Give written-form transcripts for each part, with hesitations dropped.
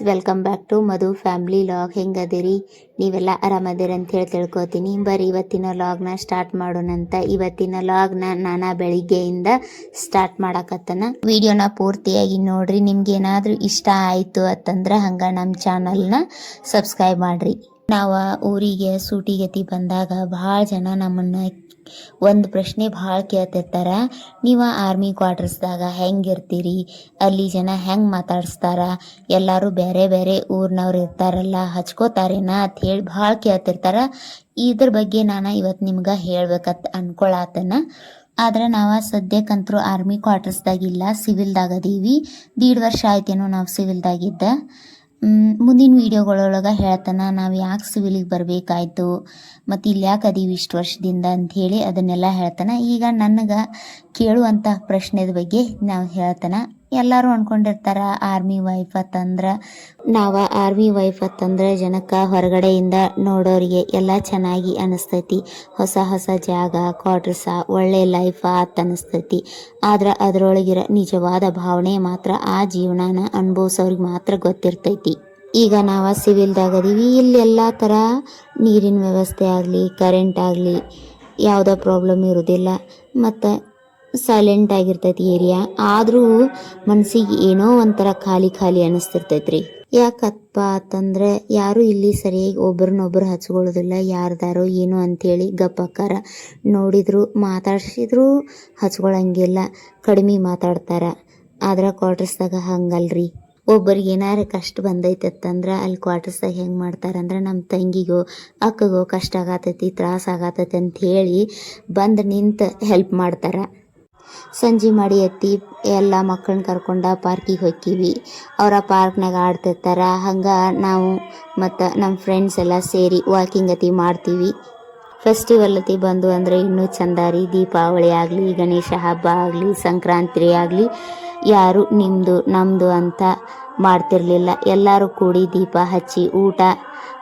Welcome back to Madhu family log. ಹೆಂಗದಿರಿ? ನೀವೆಲ್ಲ ಆರಾಮದಿರಿ ಅಂತ ಹೇಳಿ ತಿಳ್ಕೊತೀನಿ. ಬರೀ ಇವತ್ತಿನ ಲಾಗ್ನ ಸ್ಟಾರ್ಟ್ ಮಾಡೋಣಂತ. ಇವತ್ತಿನ ಲಾಗ್ನ ನಾನಾ ಬೆಳಿಗ್ಗೆಯಿಂದ ಸ್ಟಾರ್ಟ್ ಮಾಡಕತ್ತನ. ವಿಡಿಯೋನ ಪೂರ್ತಿಯಾಗಿ ನೋಡ್ರಿ. ನಿಮ್ಗೆ ಏನಾದರೂ ಇಷ್ಟ ಆಯಿತು ಅಂತಂದ್ರೆ ಹಂಗ ನಮ್ಮ ಚಾನಲ್ನ ಸಬ್ಸ್ಕ್ರೈಬ್ ಮಾಡ್ರಿ. ನಾವು ಊರಿಗೆ ಸೂಟಿಗತಿ ಬಂದಾಗ ಭಾಳ ಜನ ನಮ್ಮನ್ನು ಒಂದು ಪ್ರಶ್ನೆ ಭಾಳ ಕೇಳ್ತಿರ್ತಾರ. ನೀವು ಆರ್ಮಿ ಕ್ವಾರ್ಟರ್ಸ್ದಾಗ ಹೆಂಗಿರ್ತೀರಿ, ಅಲ್ಲಿ ಜನ ಹೆಂಗೆ ಮಾತಾಡಿಸ್ತಾರ, ಎಲ್ಲರೂ ಬೇರೆ ಬೇರೆ ಊರಿನವ್ರು ಇರ್ತಾರಲ್ಲ ಹಚ್ಕೋತಾರೇನ ಅಂತ ಹೇಳಿ ಭಾಳ ಕೇಳ್ತಿರ್ತಾರ. ಇದ್ರ ಬಗ್ಗೆ ನಾನು ಇವತ್ತು ನಿಮ್ಗೆ ಹೇಳ್ಬೇಕಂತ ಅನ್ಕೊಳತನ. ಆದ್ರೆ ನಾವು ಸದ್ಯಕ್ಕಂತರೂ ಆರ್ಮಿ ಕ್ವಾರ್ಟರ್ಸ್ದಾಗಿಲ್ಲ, ಸಿವಿಲ್ದಾಗ ಅದೀವಿ. 1.5 ವರ್ಷ ಆಯ್ತೇನೋ ನಾವು ಸಿವಿಲ್ದಾಗಿದ್ದ. ಮುಂದಿನ ವೀಡಿಯೋಗಳೊಳಗೆ ಹೇಳ್ತಾನ ನಾವು ಯಾಕೆ ಸಿವಿಲಿಗೆ ಬರಬೇಕಾಯ್ತು ಮತ್ತು ಇಲ್ಲಿ ಯಾಕೆ ಅದೀವಿ ಇಷ್ಟು ವರ್ಷದಿಂದ ಅಂಥೇಳಿ ಅದನ್ನೆಲ್ಲ ಹೇಳ್ತಾನೆ. ಈಗ ನನಗೆ ಕೇಳುವಂಥ ಪ್ರಶ್ನೆದ ಬಗ್ಗೆ ನಾವು ಹೇಳ್ತಾನೆ. ಎಲ್ಲರೂ ಅಂದ್ಕೊಂಡಿರ್ತಾರೆ ಆರ್ಮಿ ವೈಫ್ ಅಂತಂದ್ರೆ, ನಾವು ಆರ್ಮಿ ವೈಫ್ ಅಂತಂದ್ರೆ ಜನಕ್ಕೆ ಹೊರಗಡೆಯಿಂದ ನೋಡೋರಿಗೆ ಎಲ್ಲ ಚೆನ್ನಾಗಿ ಅನಿಸ್ತೈತಿ. ಹೊಸ ಹೊಸ ಜಾಗ, ಕ್ವಾರ್ಟರ್ಸ, ಒಳ್ಳೆ ಲೈಫ ಅಂತ ಅನಿಸ್ತೈತಿ. ಆದ್ರೆ ಅದರೊಳಗಿರೋ ನಿಜವಾದ ಭಾವನೆ ಮಾತ್ರ ಆ ಜೀವನನ ಅನುಭವಿಸೋರಿಗೆ ಮಾತ್ರ ಗೊತ್ತಿರ್ತೈತಿ. ಈಗ ನಾವು ಸಿವಿಲ್ದಾಗದೀವಿ. ಇಲ್ಲಿ ಎಲ್ಲ ಥರ ನೀರಿನ ವ್ಯವಸ್ಥೆ ಆಗಲಿ, ಕರೆಂಟ್ ಆಗಲಿ ಯಾವುದೋ ಪ್ರಾಬ್ಲಮ್ ಇರೋದಿಲ್ಲ. ಮತ್ತು ಸೈಲೆಂಟ್ ಆಗಿರ್ತೈತಿ ಏರಿಯಾ. ಆದರೂ ಮನಸ್ಸಿಗೆ ಏನೋ ಒಂಥರ ಖಾಲಿ ಖಾಲಿ ಅನ್ನಿಸ್ತಿರ್ತೈತ್ರಿ. ಯಾಕಪ್ಪ ಅಂತಂದ್ರೆ ಯಾರು ಇಲ್ಲಿ ಸರಿಯಾಗಿ ಒಬ್ರನ್ನೊಬ್ರು ಹಚ್ಕೊಳ್ಳೋದಿಲ್ಲ. ಯಾರ್ದಾರೋ ಏನು ಅಂಥೇಳಿ ಗಪ್ಪಕ್ಕಾರ, ನೋಡಿದ್ರು ಮಾತಾಡ್ಸಿದ್ರು ಹಚ್ಕೊಳಂಗಿಲ್ಲ, ಕಡಿಮೆ ಮಾತಾಡ್ತಾರ. ಆದ್ರೆ ಕ್ವಾರ್ಟರ್ಸ್ದಾಗ ಹಂಗಲ್ರಿ. ಒಬ್ಬರಿಗೆ ಏನಾರು ಕಷ್ಟ ಬಂದೈತಂದ್ರೆ ಅಲ್ಲಿ ಕ್ವಾರ್ಟರ್ಸ್ದಾಗ ಹೆಂಗೆ ಮಾಡ್ತಾರಂದ್ರೆ, ನಮ್ಮ ತಂಗಿಗೋ ಅಕ್ಕಗೋ ಕಷ್ಟ ಆಗತೈತಿ, ತ್ರಾಸ ಆಗತೈತಿ ಅಂತ ಹೇಳಿ ಬಂದು ನಿಂತು ಹೆಲ್ಪ್ ಮಾಡ್ತಾರೆ. ಸಂಜೆ ಮಾಡಿ ಎತ್ತಿ ಎಲ್ಲ ಮಕ್ಕಳನ್ನ ಕರ್ಕೊಂಡು ಪಾರ್ಕಿಗೆ ಹೋಗ್ತೀವಿ. ಅವರ ಪಾರ್ಕ್ನಾಗ ಆಡ್ತಿರ್ತಾರೆ. ಹಂಗೆ ನಾವು ಮತ್ತು ನಮ್ಮ ಫ್ರೆಂಡ್ಸ್ ಎಲ್ಲ ಸೇರಿ ವಾಕಿಂಗ್ ಅತಿ ಮಾಡ್ತೀವಿ. ಫೆಸ್ಟಿವಲ್ ಅತಿ ಬಂದು ಅಂದರೆ ಇನ್ನೂ ಚಂದ ರೀ. ದೀಪಾವಳಿ ಆಗಲಿ, ಗಣೇಶ ಹಬ್ಬ ಆಗಲಿ, ಸಂಕ್ರಾಂತಿ ಆಗಲಿ, ಯಾರು ನಿಮ್ಮದು ನಮ್ಮದು ಅಂತ ಮಾಡ್ತಿರ್ಲಿಲ್ಲ. ಎಲ್ಲರೂ ಕೂಡಿ ದೀಪ ಹಚ್ಚಿ ಊಟ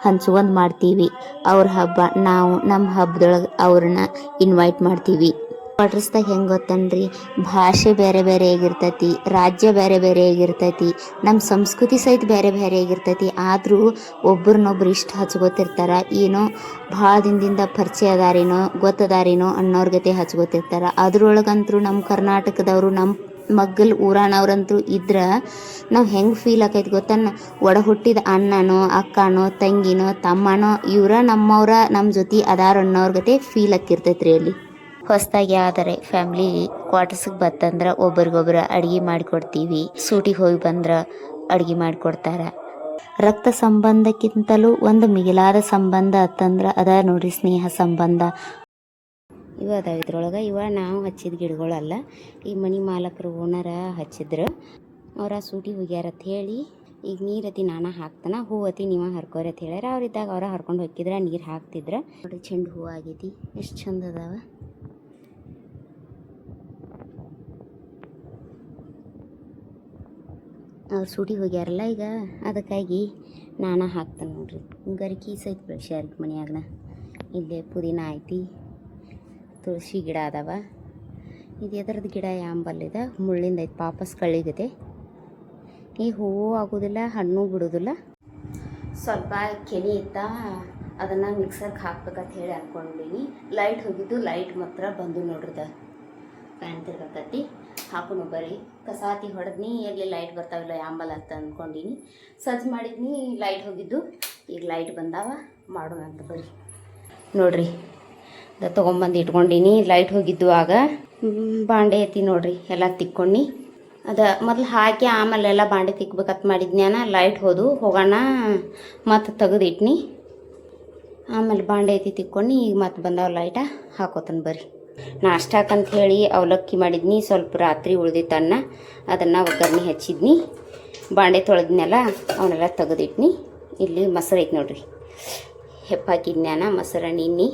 ಹಂಚ್ಕೊಂಡು ಮಾಡ್ತೀವಿ. ಅವ್ರ ಹಬ್ಬ ನಾವು ನಮ್ಮ ಹಬ್ಬದೊಳಗೆ ಅವ್ರನ್ನ ಇನ್ವೈಟ್ ಮಾಡ್ತೀವಿ. ಕ್ವಾರ್ಟರ್ಸ್ದಾಗ ಹೆಂಗೆ ಗೊತ್ತನ್ರಿ, ಭಾಷೆ ಬೇರೆ ಬೇರೆ ಆಗಿರ್ತೈತಿ, ರಾಜ್ಯ ಬೇರೆ ಬೇರೆ ಆಗಿರ್ತೈತಿ, ನಮ್ಮ ಸಂಸ್ಕೃತಿ ಸಹಿತ ಬೇರೆ ಬೇರೆ ಆಗಿರ್ತೈತಿ. ಆದರೂ ಒಬ್ರನ್ನೊಬ್ರು ಇಷ್ಟು ಹಚ್ಕೋತಿರ್ತಾರೆ. ಏನೋ ಭಾಳ ದಿನದಿಂದ ಪರಿಚಯ ಅದಾರೇನೋ ಗೊತ್ತದಾರೇನೋ ಅನ್ನೋರ್ ಗತೆ ಹಚ್ಕೋತಿರ್ತಾರೆ. ಅದ್ರೊಳಗಂತೂ ನಮ್ಮ ಕರ್ನಾಟಕದವರು, ನಮ್ಮ ಮಗ್ಗಲ್ ಊರಾನವ್ರಂತೂ ಇದ್ರೆ ನಾವು ಹೆಂಗೆ ಫೀಲ್ ಆಕೈತಿ ಗೊತ್ತನ್ನ. ಒಡ ಹುಟ್ಟಿದ ಅಣ್ಣನೋ ಅಕ್ಕನೋ ತಂಗಿನೋ ತಮ್ಮನೋ ಇವರ ನಮ್ಮವ್ರ ನಮ್ಮ ಜೊತೆ ಅದಾರ ಅನ್ನೋರ್ ಗತೆ ಫೀಲ್ ಆಕಿರ್ತೈತ್ರಿ. ಅಲ್ಲಿ ಹೊಸದಾಗಿ ಆದರೆ ಫ್ಯಾಮ್ಲಿ ಕ್ವಾರ್ಟರ್ಸಿಗೆ ಬತ್ತಂದ್ರೆ ಒಬ್ರಿಗೊಬ್ರು ಅಡುಗೆ ಮಾಡಿಕೊಡ್ತೀವಿ. ಸೂಟಿಗೆ ಹೋಗಿ ಬಂದ್ರೆ ಅಡುಗೆ ಮಾಡಿಕೊಡ್ತಾರೆ. ರಕ್ತ ಸಂಬಂಧಕ್ಕಿಂತಲೂ ಒಂದು ಮಿಗಿಲಾದ ಸಂಬಂಧ ಅಂತಂದ್ರೆ ಅದ ನೋಡ್ರಿ, ಸ್ನೇಹ ಸಂಬಂಧ. ಇವ ಅದಾವ ಇದ್ರೊಳಗೆ. ಇವ ನಾವು ಹಚ್ಚಿದ ಗಿಡಗಳಲ್ಲ, ಈ ಮನೆ ಮಾಲಕರು ಓನರ ಹಚ್ಚಿದ್ರು. ಅವ್ರ ಸೂಟಿ ಹೋಗ್ಯಾರತ್ ಹೇಳಿ ಈಗ ನೀರತಿ ನಾನು ಹಾಕ್ತಾನ, ಹೂವತಿ ನೀವು ಹರ್ಕೋರಿ ಅಂತ ಹೇಳ್ಯಾರ. ಅವ್ರಿದ್ದಾಗ ಅವ್ರ ಹರ್ಕೊಂಡು ಹೋಗಿದ್ರೆ ನೀರು ಹಾಕ್ತಿದ್ರು. ನೋಡಿ ಚೆಂಡು ಹೂವು ಆಗೈತಿ, ಎಷ್ಟು ಚಂದ ಅದಾವ. ಅವ್ರು ಸೂಟಿಗೆ ಹೋಗ್ಯಾರಲ್ಲ ಈಗ, ಅದಕ್ಕಾಗಿ ನಾನು ಹಾಕ್ತಾನೆ ನೋಡ್ರಿ. ಗರಿಕಿ ಸಹಿತ ಬೆಳೆಸ್ಯಾರ ಮನ್ಯಾಗನ. ಇಲ್ಲೇ ಪುದೀನ ಐತಿ, ತುಳಸಿ ಗಿಡ ಅದಾವ. ಇದು ಎದರದ್ದು ಗಿಡ ಯಾಂಬಲ್ಲಿದೆ, ಮುಳ್ಳಿಂದ ಐತಿ, ವಾಪಸ್ ಕಳಿಗದೆ. ಈ ಹೂವು ಆಗೋದಿಲ್ಲ, ಹಣ್ಣು ಬಿಡೋದಿಲ್ಲ. ಸ್ವಲ್ಪ ಕೆನೆ ಇತ್ತ, ಅದನ್ನು ಮಿಕ್ಸರ್ಗೆ ಹಾಕ್ಬೇಕಂತ ಹೇಳಿ ಅಂದ್ಕೊಂಡೀನಿ. ಲೈಟ್ ಹೋಗಿದ್ದು, ಲೈಟ್ ಮಾತ್ರ ಬಂದು ನೋಡ್ರಿದ ಫ್ಯಾನ್ ತಿರ್ಗಕತ್ತಿ. ಹಾಕೊಂಡು ಬರ್ರಿ. ಕಸಾತಿ ಹೊಡೆದ್ನಿ, ಎಲ್ಲಿ ಲೈಟ್ ಬರ್ತಾವಿಲ್ಲ ಯಾಂಬಲ್ ಅಂತ ಅಂದ್ಕೊಂಡೀನಿ. ಸಜ್ಜು ಮಾಡಿದ್ನಿ, ಲೈಟ್ ಹೋಗಿದ್ದು. ಈಗ ಲೈಟ್ ಬಂದಾವ, ಮಾಡೋಣ ಅಂತ ಬರ್ರಿ. ನೋಡ್ರಿ ತೊಗೊಂಬಂದು ಇಟ್ಕೊಂಡೀನಿ. ಲೈಟ್ ಹೋಗಿದ್ದು ಆಗ ಬಾಂಡೆ ಐತಿ ನೋಡ್ರಿ, ಎಲ್ಲ ತಿಕ್ಕೊಂಡು ಅದು ಮೊದಲು ಹಾಕಿ ಆಮೇಲೆ ಎಲ್ಲ ಬಾಂಡೆ ತಿಕ್ಬೇಕಂತ ಮಾಡಿದ್ನ್ಯಾನ. ಲೈಟ್ ಹೋಗೋಣ ಮತ್ತು ತೆಗೆದಿಟ್ನಿ. ಆಮೇಲೆ ಬಾಂಡೆ ಐತಿ ತಿಕ್ಕೊಂಡು ಈಗ ಮತ್ತೆ ಬಂದಾವ ಲೈಟ, ಹಾಕೋತಾನೆ ಬರ್ರಿ. ನಾಷ್ಟಾಕಂತ ಹೇಳಿ ಅವಲಕ್ಕಿ ಮಾಡಿದ್ನಿ. ಸ್ವಲ್ಪ ರಾತ್ರಿ ಉಳ್ದಿತ್ತನ್ನ, ಅದನ್ನು ಒಗ್ಗರಣೆ ಹಚ್ಚಿದ್ನಿ. ಬಾಂಡೆ ತೊಳೆದ್ನೆಲ್ಲ ಅವನ್ನೆಲ್ಲ ತೆಗೆದಿಟ್ನಿ. ಇಲ್ಲಿ ಮೊಸರು ಐತಿ ನೋಡ್ರಿ, ಹೆಪ್ಪಾಕಿದ್ನ್ಯಾನ ಮೊಸರ ನಿನ್ನೆ.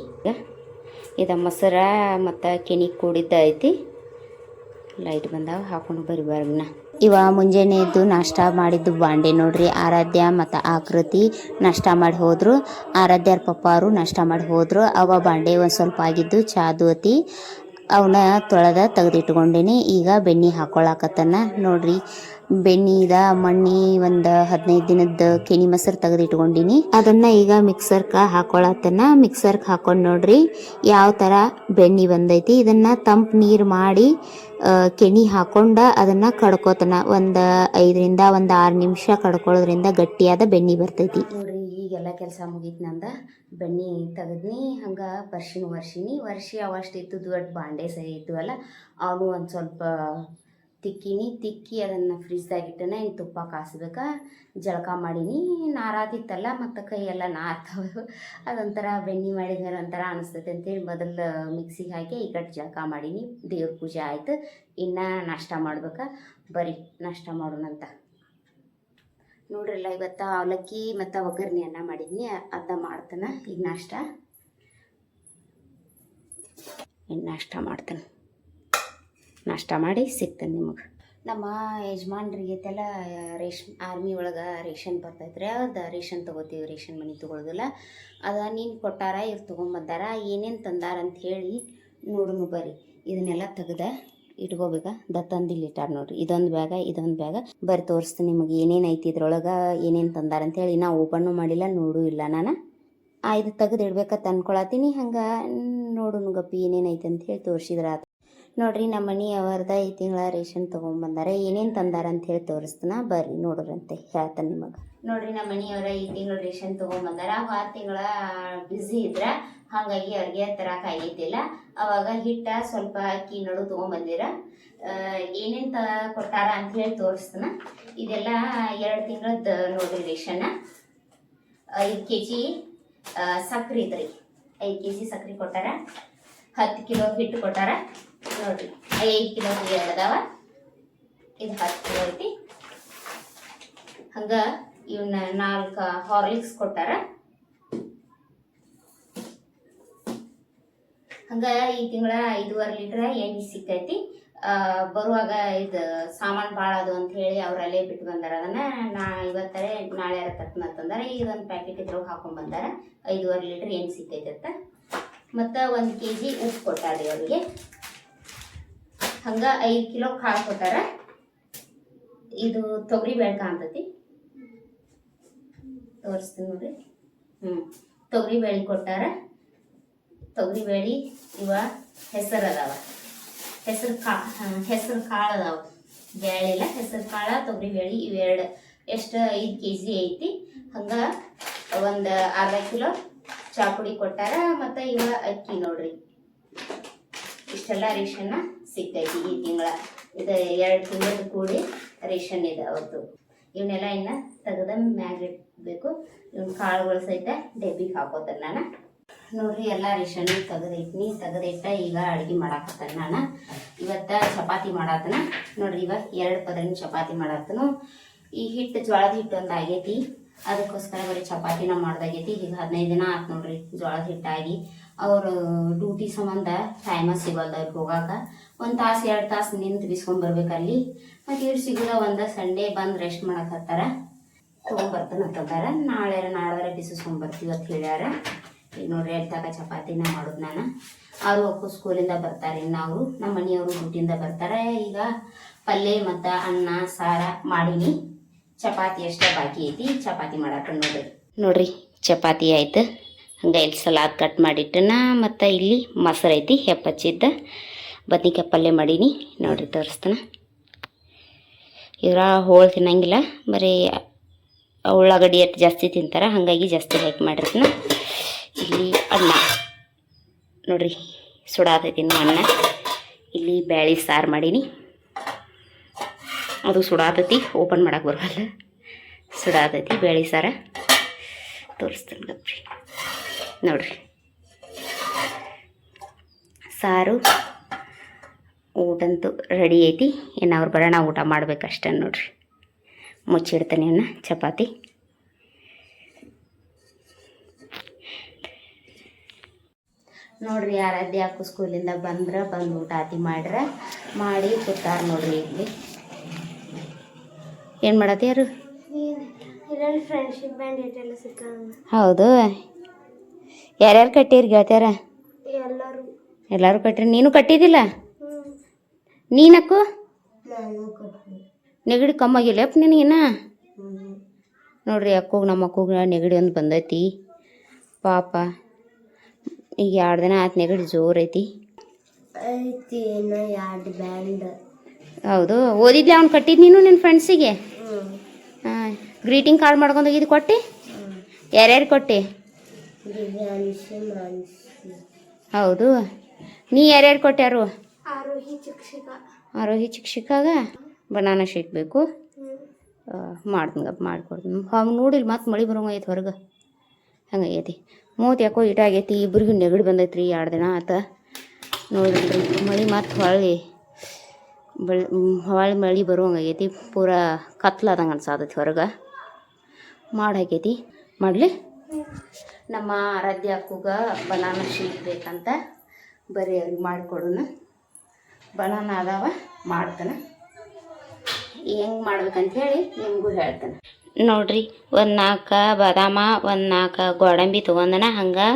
ಇದು ಮೊಸರ ಮತ್ತು ಕೆಣಿ ಕೂಡಿದ್ದ ಐತಿ. ಲೈಟ್ ಬಂದಾವ, ಹಾಕೊಂಡು ಬರಿ ಬರ್ಗನ. ಇವ ಮುಂಜಾನೆ ಎದ್ದು ನಾಷ್ಟ ಮಾಡಿದ್ದು ಬಾಂಡೆ ನೋಡ್ರಿ. ಆರಾಧ್ಯ ಮತ್ತು ಆಕೃತಿ ನಾಷ್ಟ ಮಾಡಿ ಹೋದರು. ಆರಾಧ್ಯರ ಪಪ್ಪ ಅವರು ನಾಷ್ಟ ಮಾಡಿ ಹೋದರು. ಅವ ಬಾಂಡೆ ಒಂದು ಸ್ವಲ್ಪ ಆಗಿದ್ದು ಚಾದು ಅತಿ ಅವನ್ನ ತೊಳೆದ ತೆಗೆದಿಟ್ಕೊಂಡೀನಿ. ಈಗ ಬೆಣ್ಣೆ ಹಾಕ್ಕೊಳಕತ್ತನ ನೋಡ್ರಿ. ಬೆಣ್ಣೀದ ಮಣ್ಣಿ ಒಂದು 15 ದಿನದ ಕೆನಿ ಮೊಸರು ತೆಗೆದಿಟ್ಕೊಂಡಿನಿ. ಅದನ್ನ ಈಗ ಮಿಕ್ಸರ್ಗೆ ಹಾಕೊಳತ್ತನ. ಮಿಕ್ಸರ್ಗೆ ಹಾಕೊಂಡು ನೋಡ್ರಿ ಯಾವ ಥರ ಬೆಣ್ಣಿ ಬಂದೈತಿ. ಇದನ್ನ ತಂಪು ನೀರು ಮಾಡಿ ಕೆನಿ ಹಾಕೊಂಡ ಅದನ್ನ ಕಡ್ಕೋತನ. ಒಂದು 5ರಿಂದ 6 ನಿಮಿಷ ಕಡ್ಕೊಳ್ಳೋದ್ರಿಂದ ಗಟ್ಟಿಯಾದ ಬೆಣ್ಣಿ ಬರ್ತೈತಿ ನೋಡ್ರಿ. ಈಗೆಲ್ಲ ಕೆಲಸ ಮುಗೀತು ನಂದ. ಬೆಣ್ಣಿ ತೆಗೆದ್ನಿ, ಹಂಗೆ ವರ್ಷಿ ಅವಷ್ಟು ಇತ್ತು ದೊಡ್ಡ ಬಾಂಡೆ ಸರಿ ಇದ್ವಲ್ಲ ಅವನು ಒಂದು ಸ್ವಲ್ಪ ತಿಕ್ಕಿ ಅದನ್ನು ಫ್ರಿಜ್ದಾಗಿಟ್ಟನ. ಇನ್ನು ತುಪ್ಪ ಕಾಸ್ಬೇಕಾ ಜಳಕ ಮಾಡೀನಿ. ನಾರಾತಿತ್ತಲ್ಲ ಮತ್ತು ಕೈಯೆಲ್ಲ ನಾರ್ತಾವೆ. ಅದೊಂಥರ ಬೆಣ್ಣೆ ಮಾಡಿದ್ಮೇಲೆ ಒಂಥರ ಅನಿಸ್ತೈತೆ ಅಂತೇಳಿ ಮೊದಲು ಮಿಕ್ಸಿಗೆ ಹಾಕಿ ಈ ಕಡೆ ಜಳಕ ಮಾಡೀನಿ. ದೇವ್ರ ಪೂಜೆ ಆಯಿತು. ಇನ್ನು ನಾಷ್ಟ ಮಾಡ್ಬೇಕಾ, ಬರೀ ನಾಷ್ಟ ಮಾಡೋಣಂತ ನೋಡ್ರಲ್ಲ. ಇವತ್ತು ಅವಲಕ್ಕಿ ಮತ್ತು ಒಗ್ಗರಣೆ ಅನ್ನ ಮಾಡಿದ್ನಿ, ಅದ ಮಾಡ್ತಾನೆ ಈಗ ನಾಷ್ಟ ಮಾಡ್ತಾನೆ. ನಾಷ್ಟ ಮಾಡಿ ಸಿಗ್ತಾನೆ ನಿಮಗೆ. ನಮ್ಮ ಯಜಮಾನ್ರಿಗೆ ಐತೆಲ್ಲ ಆರ್ಮಿ ಒಳಗೆ ರೇಷನ್ ಬರ್ತೈತ್ರಿ. ಅದು ರೇಷನ್ ತೊಗೋತೀವಿ, ರೇಷನ್ ಮನೆ ತೊಗೊಳೋದಿಲ್ಲ. ಅದು ನೀನು ಕೊಟ್ಟಾರ, ಇವ್ರು ತೊಗೊಂಬಂದಾರ, ಏನೇನು ತಂದಾರ ಅಂತ ಹೇಳಿ ನೋಡೋಣ ಬರ್ರಿ. ಇದನ್ನೆಲ್ಲ ತೆಗ್ದ ಇಟ್ಕೋಬೇಕ. ತಂದಿಲ್ಲಿ ಇಟ್ಟಾರ ನೋಡ್ರಿ. ಇದೊಂದು ಬ್ಯಾಗ ಬರ್ರಿ ತೋರಿಸ್ತೀನಿ ನಿಮಗೆ ಏನೇನು ಐತಿ ಇದ್ರೊಳಗೆ, ಏನೇನು ತಂದಾರ ಅಂತೇಳಿ. ನಾ ಓಪನ್ನು ಮಾಡಿಲ್ಲ, ನೋಡೂ ಇಲ್ಲ ನಾನು. ಇದು ತೆಗೆದು ಇಡ್ಬೇಕಂತ ಅನ್ಕೊಳತ್ತೀನಿ. ಹಂಗೆ ನೋಡೋಣ ಗಪ್ಪಿ ಏನೇನೈತೆ ಅಂತ ಹೇಳಿ ತೋರಿಸಿದ್ರ ನೋಡ್ರಿ. ನಮ್ಮ ಮನೆಯವ್ರದ ಈ ತಿಂಗಳ ರೇಷನ್ ತೊಗೊಂಬಂದಾರ. ಏನೇನು ತಂದಾರ ಅಂತ ಹೇಳಿ ತೋರಿಸ್ತಾನ, ಬರ್ರಿ ನೋಡ್ರಂತೆ ಹೇಳ್ತಾನೆ ನಿಮಗೆ. ನೋಡ್ರಿ, ನಮ್ಮ ಮನೆಯವರ ಈ ತಿಂಗಳ ರೇಷನ್ ತೊಗೊಂಬಂದಾರ. 6 ತಿಂಗಳ ಬ್ಯುಸಿ ಇದ್ರ, ಹಾಗಾಗಿ ಅವ್ರಿಗೆ ತರಕ ಆಗೈತಿಲ್ಲ. ಅವಾಗ ಹಿಟ್ಟ ಸ್ವಲ್ಪ ಅಕ್ಕಿ ನಡು ತೊಗೊಂಬಂದಿರ. ಏನೇನು ಕೊಟ್ಟಾರ ಅಂತ ಹೇಳಿ ತೋರಿಸ್ತಾನ. ಇದೆಲ್ಲ 2 ತಿಂಗಳದ್ದು ನೋಡ್ರಿ ರೇಷನ್. 5 kg ಸಕ್ರೆ ಇದ್ರಿ. 5 kg ಸಕ್ರೆ ಕೊಟ್ಟಾರ. 10 ಕಿಲೋ ಹಿಟ್ಟು ಕೊಟ್ಟಾರ ನೋಡ್ರಿ. 5 ಕಿಲೋ ಅದಾವ. ಇದು 10 ಕಿಲೋ ಐತಿ. ಹಂಗ ಇವನ್ನ 4 ಹಾರ್ಲಿಕ್ಸ್ ಕೊಟ್ಟಾರ. ಹಂಗ ಈ ತಿಂಗಳ 5.5 ಲೀಟರ್ ಎಣ್ಣೆ ಸಿಕ್ಕೈತಿ. ಬರುವಾಗ ಇದು ಸಾಮಾನು ಭಾಳ ಅದು ಅಂತ ಹೇಳಿ ಅವರಲ್ಲೇ ಬಿಟ್ಟು ಬಂದಾರ. ಅದನ್ನ ಇವತ್ತರೆ ನಾಳೆ ತರ್ತಂದಾರ. ಇದೊಂದು ಪ್ಯಾಕೆಟ್ ಇದ್ರೊಳಗೆ ಹಾಕೊಂಡ್ ಬಂದಾರ. 5.5 ಲೀಟರ್ ಎಣ್ಣೆ ಸಿಕ್ಕೈತತ್ತ. ಮತ್ತು 1 kg ಉಪ್ಪು ಕೊಟ್ಟಾರಿ ಅವ್ರಿಗೆ. ಹಂಗೆ 5 ಕಿಲೋ ಕಾಳು ಕೊಟ್ಟಾರ. ಇದು ತೊಗರಿ ಬೇಳೆ ಕಾಣ್ತೈತಿ, ತೋರಿಸ್ತೀನಿ ನೋಡ್ರಿ. ತೊಗರಿ ಬೇಳೆ ಕೊಟ್ಟಾರ. ತೊಗರಿ ಬೇಳೆ ಇವ ಹೆಸರು ಅದಾವ. ಹೆಸರು ಕಾಳು ಅದಾವ. ಬೇಳಿಲ್ಲ, ಹೆಸರು ಕಾಳು, ತೊಗರಿ ಬೇಳೆ ಇವೆರಡು. ಎಷ್ಟು 5 kg ಐತಿ. ಹಂಗೆ ಒಂದು ಅರ್ಧ ಕಿಲೋ ಚಾಪುಡಿ ಕೊಟ್ಟಾರ. ಮತ್ತು ಇವ ಅಕ್ಕಿ ನೋಡ್ರಿ. ಇಷ್ಟೆಲ್ಲ ರೇಷನ್ನ ಸಿಗ್ತೈತಿ ಈ ತಿಂಗಳ. ಇದು 2 ತಿಂಗಳದ್ದು ಕೂಡಿ ರೇಷನ್ ಇದೆ ಅವತ್ತು. ಇವನ್ನೆಲ್ಲ ಇನ್ನು ತೆಗೆದ ಮ್ಯಾಗ ಇಟ್ಬೇಕು. ಇವನ್ ಕಾಳುಗಳು ಸಹಿತ ಡಬ್ಬಿಗೆ ಹಾಕೋತಾನೆ ನಾನು ನೋಡ್ರಿ. ಎಲ್ಲ ರೇಷನ್ ತೆಗೆದಿಟ್ಟ ಈಗ ಅಡುಗೆ ಮಾಡಾಕತ್ತಾನ ನಾನು. ಇವತ್ತು ಚಪಾತಿ ಮಾಡಾತನ ನೋಡ್ರಿ. ಇವಾಗ 2 ಪದರಿನ ಚಪಾತಿ ಮಾಡಾತನು. ಈ ಹಿಟ್ಟು ಜೋಳದ ಹಿಟ್ಟು ಒಂದು ಆಗೈತಿ. ಅದಕ್ಕೋಸ್ಕರ ಬರೀ ಚಪಾತಿನ ಮಾಡ್ದಾಗೈತಿ. ಈಗ 15 ದಿನ ಆಯ್ತು ನೋಡ್ರಿ ಜೋಳದ ಹಿಟ್ಟಾಗಿ. ಅವರು ಡ್ಯೂಟಿ ಸಂಬಂಧ ಟೈಮ ಸಿಗೋಲ್ದ ಅವ್ರಿಗೆ ಹೋಗಾಕ. 1 ತಾಸು 2 ತಾಸು ನಿಂತು ಬಿಸ್ಕೊಂಡ್ಬರ್ಬೇಕಲ್ಲಿ. ಮತ್ತು ಇವ್ರು ಸಿಗೋದ ಒಂದು ಸಂಡೇ ಬಂದು ರೆಸ್ಟ್ ಮಾಡಕತ್ತಾರ. ತೊಗೊಂಬರ್ತಾನಂತಂದಾರ. ನಾಳೆ ಬಿಸಿಸ್ಕೊಂಡ್ಬರ್ತೀವಿ ಅಂತ ಹೇಳ್ಯಾರ. ಈಗ ನೋಡ್ರಿ ಎಡ್ತಾಗ ಚಪಾತಿನ ಮಾಡೋದು ನಾನು. ಅವರು ಒಕ್ಕು ಸ್ಕೂಲಿಂದ ಬರ್ತಾರೆ. ಇನ್ನು ಅವರು ನಮ್ಮ ಮನೆಯವರು ಡ್ಯೂಟಿಯಿಂದ ಬರ್ತಾರೆ. ಈಗ ಪಲ್ಯ ಮತ್ತು ಅನ್ನ ಸಾರ ಮಾಡೀನಿ. ಚಪಾತಿ ಅಷ್ಟೇ ಬಾಕಿ ಐತಿ. ಚಪಾತಿ ಮಾಡಾಕ ನೋಡ್ರಿ ಚಪಾತಿ ಆಯ್ತು. ಹಂಗೆ ಇಲ್ಲಿ ಸಲಾದ್ ಕಟ್ ಮಾಡಿಟ್ಟನ. ಮತ್ತು ಇಲ್ಲಿ ಮೊಸರು ಐತಿ, ಹೆಪ್ಪಚ್ಚಿದ್ದ ಬದ್ನಿಕಾಯಿ ಪಲ್ಯ ಮಾಡೀನಿ ನೋಡ್ರಿ. ತೋರಿಸ್ತಾನ. ಇವರ ಹೋಳು ತಿನ್ನಂಗಿಲ್ಲ, ಬರೀ ಉಳ್ಳಾಗಡ್ಡಿ ಎಷ್ಟು ಜಾಸ್ತಿ ತಿಂತಾರೆ, ಹಾಗಾಗಿ ಜಾಸ್ತಿ ಲೈಕ್ ಮಾಡಿರ್ತಾನ. ಇಲ್ಲಿ ಅನ್ನ ನೋಡ್ರಿ ಸುಡಾತೈತಿ ಅನ್ನ. ಇಲ್ಲಿ ಬ್ಯಾಳಿ ಸಾರು ಮಾಡೀನಿ. ಅದು ಸುಡಾತೈತಿ, ಓಪನ್ ಮಾಡಕ್ಕೆ ಬರೋಲ್ಲ. ಸುಡಾತೈತಿ ಬ್ಯಾಳಿ ಸಾರ. ತೋರಿಸ್ತೀನಿ ಗಪ್ರಿ ನೋಡ್ರಿ. ಸಾರು ಊಟಂತೂ ರೆಡಿ ಐತಿ. ಇನ್ನು ಅವ್ರು ಬರೋಣ ಊಟ ಮಾಡ್ಬೇಕಷ್ಟೇ ನೋಡ್ರಿ. ಮುಚ್ಚಿಡ್ತಾನೆ ಇನ್ನು ಚಪಾತಿ. ನೋಡ್ರಿ ಆರಾಧ್ಯ ಅಕ್ಕು ಸ್ಕೂಲಿಂದ ಬಂದು ಊಟ ಆತಿ ಮಾಡಿ ಕೂತಾರ ನೋಡ್ರಿ. ಇಲ್ಲಿ ಏನು ಮಾಡತ್ತಿ ಯಾರು? ಫ್ರೆಂಡ್ಶಿಪ್ ಬ್ಯಾಂಡ್ ಎಲ್ಲ ಸಿಕ್ಕ. ಹೌದು. ಯಾರ್ಯಾರು ಕಟ್ಟಿರಿ ಗೆಳತ್ಯಾರ? ಎಲ್ಲರೂ ಕಟ್ಟಿರಿ. ನೀನು ಕಟ್ಟಿದಿಲ್ಲ? ನೀನಕ್ಕು ನೆಗಡಿ ಕಮ್ಮಾಗಿಲ್ಲಪ್ಪ ನಿನಗೇನ ನೋಡ್ರಿ ಅಕ್ಕೋಗ ನಮ್ಮ ಅಕ್ಕೋಗ ನೆಗಡಿ ಒಂದು ಬಂದೈತಿ ಪಾಪ. ಈಗ 2 ದಿನ ಆಯ್ತು ನೆಗಡಿ ಜೋರೈತಿ. ಹೌದು ಓದಿದ್ಲೆ ಅವ್ನು ಕಟ್ಟಿದ್ದು ನೀನು ನಿನ್ನ ಫ್ರೆಂಡ್ಸಿಗೆ? ಹಾಂ ಗ್ರೀಟಿಂಗ್ ಕಾರ್ಡ್ ಮಾಡ್ಕೊಂಡೋಗಿದ್ದು ಕೊಟ್ಟು ಯಾರ್ಯಾರು ಕೊಟ್ಟು? ಹೌದು ನೀ ಯಾರ್ಯಾರು ಕೊಟ್ಟ್ಯಾರು? ಆರೋಹಿ ಶಿಕ್ಷಕಾಗ ಬನಾನ ಶೇಕ್ ಬೇಕು ಮಾಡ್ದಂಗಪ್ಪ ಮಾಡಿಕೊಡ್ತೀನಿ. ಹಂಗೆ ನೋಡಿಲ್ಲ ಮತ್ತೆ ಮಳೆ ಬರೋಂಗೈತಿ ಹೊರಗೆ ಹಂಗೈತಿ. ಮೂವತ್ತು ಯಾಕೋ ಈಟ ಆಗೈತಿ. ಇಬ್ರಿಗೂ ನೆಗಡಿ ಬಂದೈತ್ರಿ 2 ದಿನ ಆತ ನೋಡಿರಿ. ಮಳೆ ಮತ್ತೆ ಹೊಳ್ಳಿ ಮಳೆ ಬರುವಂಗೈತಿ. ಪೂರಾ ಕತ್ಲಾದಂಗೆ ಅನ್ಸಾತೈತಿ ಹೊರಗೆ ಮಾಡಾಕೈತಿ. ಮಾಡಲಿ ನಮ್ಮ ಆರಾಧ್ಯ ಅಕ್ಕಗ ಬನಾನ ಶೇಕ್ ಬೇಕಂತ ಬರೀ ಅವ್ರಿಗೆ ಮಾಡಿಕೊಡೋಣ. ಬನಾನ ಅದಾವ ಮಾಡ್ತಾನೆ. ಹೆಂಗೆ ಮಾಡ್ಬೇಕಂಥೇಳಿ ನಿಮಗೂ ಹೇಳ್ತಾನೆ ನೋಡ್ರಿ. 4 ಬಾದಾಮ, 4 ಗೋಡಂಬಿ ತೊಗೊಂಡನ. ಹಂಗೆ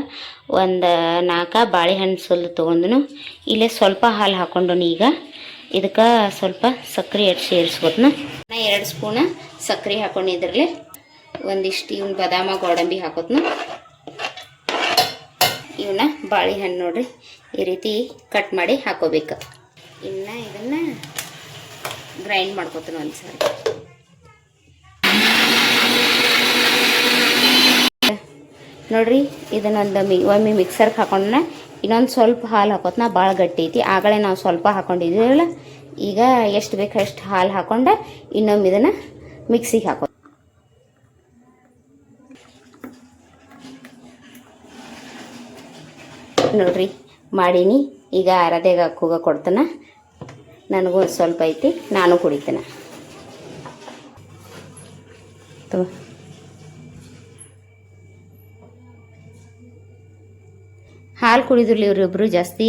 4 ಬಾಳೆಹಣ್ಣು ಸುಲ್ಲು ತೊಗೊಂಡನು. ಇಲ್ಲೇ ಸ್ವಲ್ಪ ಹಾಲು ಹಾಕ್ಕೊಂಡನು. ಈಗ ಇದಕ್ಕೆ ಸ್ವಲ್ಪ ಸಕ್ಕರೆ ಸೇರಿಸ್ಕೊತ್ನ. 2 ಸ್ಪೂನ ಸಕ್ಕರೆ ಹಾಕ್ಕೊಂಡಿದ್ರಲ್ಲಿ ಒಂದಿಷ್ಟು ಇವನು ಬಾದಾಮ ಗೋಡಂಬಿ ಹಾಕೋತ್ನ. ಇವನ್ನ ಬಾಳೆಹಣ್ಣು ನೋಡ್ರಿ ಈ ರೀತಿ ಕಟ್ ಮಾಡಿ ಹಾಕೋಬೇಕು. ಇನ್ನು ಇದನ್ನು ಗ್ರೈಂಡ್ ಮಾಡ್ಕೊತೀನಿ ಒಂದ್ಸರಿ. ನೋಡ್ರಿ ಇದನ್ನೊಂದು ಒಮ್ಮೆ ಮಿಕ್ಸರ್ಗೆ ಹಾಕೊಂಡ್ನ. ಇನ್ನೊಂದು ಸ್ವಲ್ಪ ಹಾಲು ಹಾಕೋತ್ನ. ಭಾಳ ಗಟ್ಟಿ ಐತಿ. ಆಗಲೇ ನಾವು ಸ್ವಲ್ಪ ಹಾಕೊಂಡಿದ್ದೀವಲ್ಲ, ಈಗ ಎಷ್ಟು ಬೇಕು ಅಷ್ಟು ಹಾಲು ಹಾಕೊಂಡ ಇನ್ನೊಮ್ಮೆ ಇದನ್ನು ಮಿಕ್ಸಿಗೆ ಹಾಕೋ. ನೋಡ್ರಿ ಮಾಡೀನಿ. ಈಗ ಆರಾಧ್ಯಾಗ ಅಕ್ಕಗ ಕೊಡ್ತಾನೆ. ನನಗೂ ಒಂದು ಸ್ವಲ್ಪ ಐತಿ, ನಾನು ಕುಡಿತೇನೆ. ಹಾಲು ಕುಡಿದ್ರಲ್ಲ ಇವರಿಬ್ಬರು ಜಾಸ್ತಿ.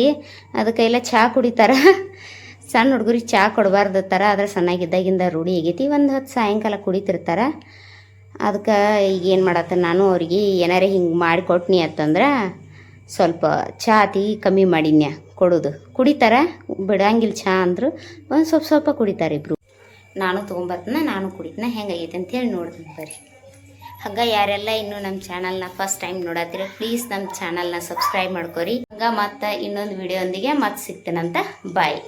ಅದಕ್ಕೆಲ್ಲ ಚಹಾ ಕುಡಿತಾರ. ಸಣ್ಣ ಹುಡುಗರಿಗೆ ಚಹಾ ಕೊಡಬಾರ್ದು ಥರ. ಆದರೆ ಸಣ್ಣಾಗಿದ್ದಾಗಿಂದ ರೂಢಿ ಆಗೈತಿ. ಒಂದು ಹೊತ್ತು ಸಾಯಂಕಾಲ ಕುಡಿತಿರ್ತಾರೆ. ಅದಕ್ಕೆ ಈಗ ಏನು ಮಾಡತ್ತ ನಾನು ಅವ್ರಿಗೆ ಏನಾರೇ ಹಿಂಗೆ ಮಾಡಿ ಕೊಟ್ನಿ ಅಂತಂದ್ರೆ ಸ್ವಲ್ಪ ಚಹಾ ಕಮ್ಮಿ ಮಾಡಿನ್ಯ ಕೊಡೋದು. ಕುಡಿತಾರೆ, ಬಿಡಂಗಿಲ್ಲ ಚಹಾ ಅಂದರು. ಒಂದು ಸ್ವಲ್ಪ ಕುಡಿತಾರೆ ಇಬ್ಬರು. ನಾನು ತೊಗೊಂಬರ್ತನ, ನಾನು ಕುಡಿತನ. ಹೆಂಗಾಗೈತೆ ಅಂತೇಳಿ ನೋಡ್ತೀನಿ ಬರ್ರಿ. ಹಂಗೆ ಯಾರೆಲ್ಲ ಇನ್ನೂ ನಮ್ಮ ಚಾನಲ್ನ ಫಸ್ಟ್ ಟೈಮ್ ನೋಡತ್ತೀರ ಪ್ಲೀಸ್ ನಮ್ಮ ಚಾನಲ್ನ ಸಬ್ಸ್ಕ್ರೈಬ್ ಮಾಡ್ಕೊರಿ. ಹಂಗೆ ಮತ್ತು ಇನ್ನೊಂದು ವಿಡಿಯೋ ಒಂದಿಗೆ ಮತ್ತೆ ಸಿಗ್ತೇನಂತ. ಬಾಯ್.